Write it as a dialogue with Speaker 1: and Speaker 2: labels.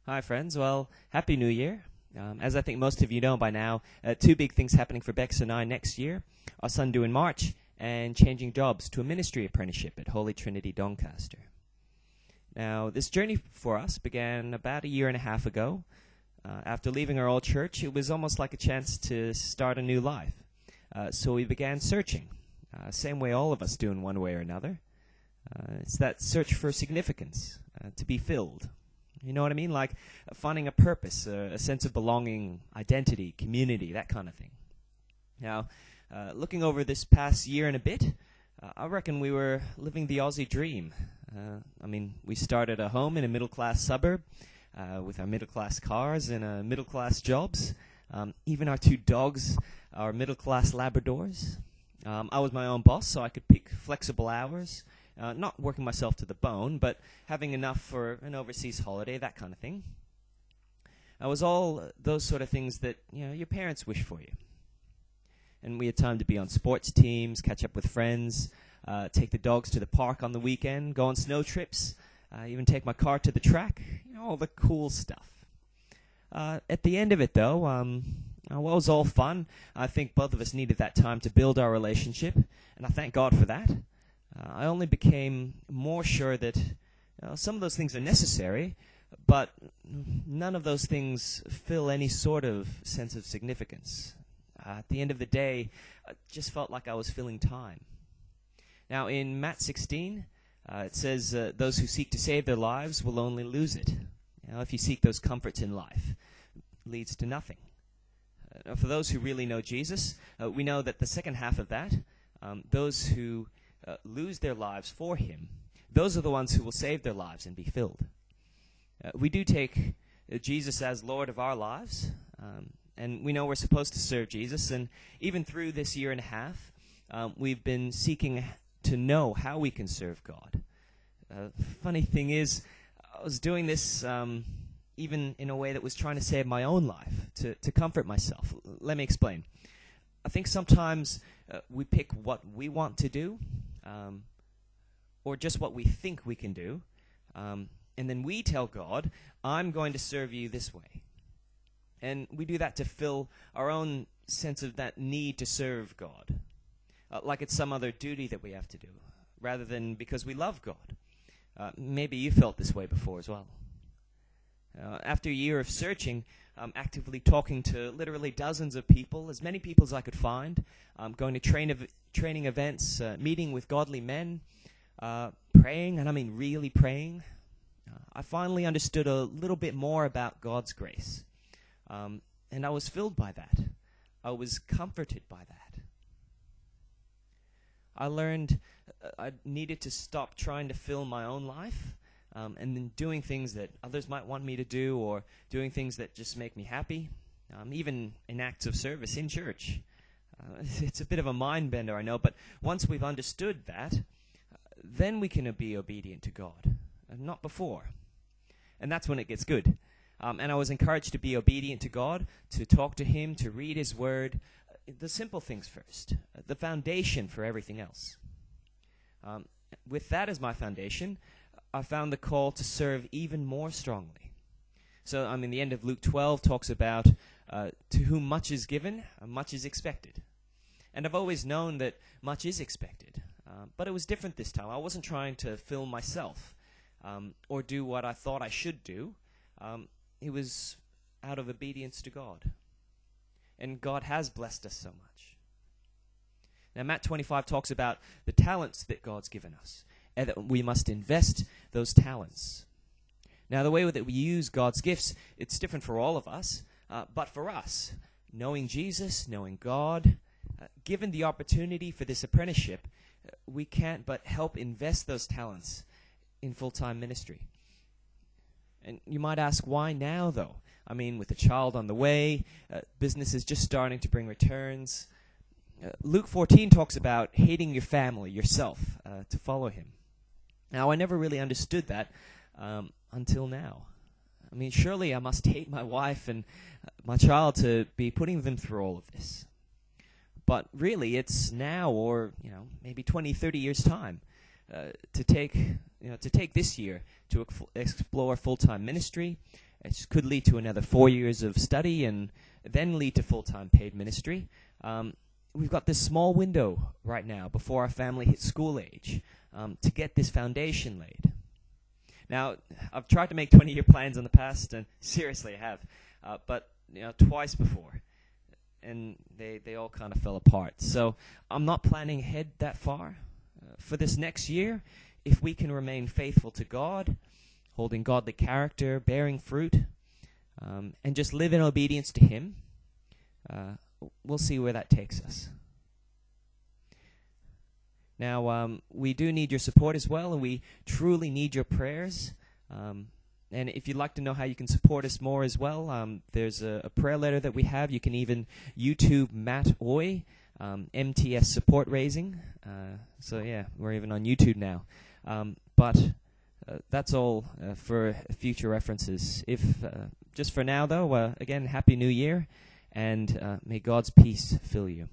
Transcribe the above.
Speaker 1: Hi, friends. Well, Happy New Year. As I think most of you know by now, two big things happening for Bex and I next year. Our son due in March, and changing jobs to a ministry apprenticeship at Holy Trinity Doncaster. Now, this journey for us began about a year and a half ago. After leaving our old church, it was almost like a chance to start a new life. So we began searching, same way all of us do in one way or another. It's that search for significance, to be filled. You know what I mean? Like finding a purpose, a sense of belonging, identity, community, that kind of thing. Now, looking over this past year and a bit, I reckon we were living the Aussie dream. We started a home in a middle-class suburb with our middle-class cars and middle-class jobs. Even our two dogs are middle-class Labradors. I was my own boss, so I could pick flexible hours. Not working myself to the bone, but having enough for an overseas holiday, that kind of thing. It was all those sort of things that your parents wish for you. And we had time to be on sports teams, catch up with friends, take the dogs to the park on the weekend, go on snow trips, even take my car to the track, all the cool stuff. At the end of it, though, well, it was all fun. I think both of us needed that time to build our relationship, and I thank God for that. I only became more sure that some of those things are necessary, but none of those things fill any sort of sense of significance. At the end of the day, I just felt like I was filling time. Now, in Matt 16, it says, those who seek to save their lives will only lose it. If you seek those comforts in life, it leads to nothing. For those who really know Jesus, we know that the second half of that, those who lose their lives for him, those are the ones who will save their lives and be filled. We do take Jesus as Lord of our lives, and we know we're supposed to serve Jesus, and even through this year and a half, we've been seeking to know how we can serve God. Funny thing is, I was doing this even in a way that was trying to save my own life, to comfort myself. Let me explain. I think sometimes we pick what we want to do, or just what we think we can do, and then we tell God, I'm going to serve you this way. And we do that to fill our own sense of that need to serve God, like it's some other duty that we have to do, rather than because we love God. Maybe you felt this way before as well. After a year of searching, actively talking to literally dozens of people, as many people as I could find, going to training events, meeting with godly men, praying, and I mean really praying, I finally understood a little bit more about God's grace. And I was filled by that. I was comforted by that. I learned I needed to stop trying to fill my own life, and then doing things that others might want me to do, or doing things that just make me happy, even in acts of service in church. It's a bit of a mind bender, I know, but once we've understood that, then we can be obedient to God, and not before. And that's when it gets good. And I was encouraged to be obedient to God, to talk to him, to read his word, the simple things first, the foundation for everything else. With that as my foundation, I found the call to serve even more strongly. So, the end of Luke 12 talks about to whom much is given, much is expected. And I've always known that much is expected. But it was different this time. I wasn't trying to fill myself or do what I thought I should do. It was out of obedience to God. And God has blessed us so much. Now, Matt 25 talks about the talents that God's given us, and that we must invest those talents. Now, the way that we use God's gifts, it's different for all of us, but for us, knowing Jesus, knowing God, given the opportunity for this apprenticeship, we can't but help invest those talents in full-time ministry. And you might ask, why now, though? With a child on the way, business is just starting to bring returns. Luke 14 talks about hating your family, yourself, to follow him. Now, I never really understood that until now. Surely I must hate my wife and my child to be putting them through all of this. But really, it's now, or maybe 20, 30 years' time, to take this year to explore full-time ministry It could lead to another 4 years of study and then lead to full-time paid ministry. We've got this small window right now before our family hits school age to get this foundation laid. Now, I've tried to make 20-year plans in the past, and seriously, I have, but twice before, and they all kind of fell apart. So I'm not planning ahead that far. For this next year, if we can remain faithful to God, holding godly character, bearing fruit, and just live in obedience to Him, we'll see where that takes us. Now, we do need your support as well, and we truly need your prayers. And if you'd like to know how you can support us more as well, there's a prayer letter that we have. You can even YouTube Matt Ooi, MTS Support Raising. So yeah, we're even on YouTube now. But that's all for future references. If just for now, though, again, Happy New Year, and may God's peace fill you.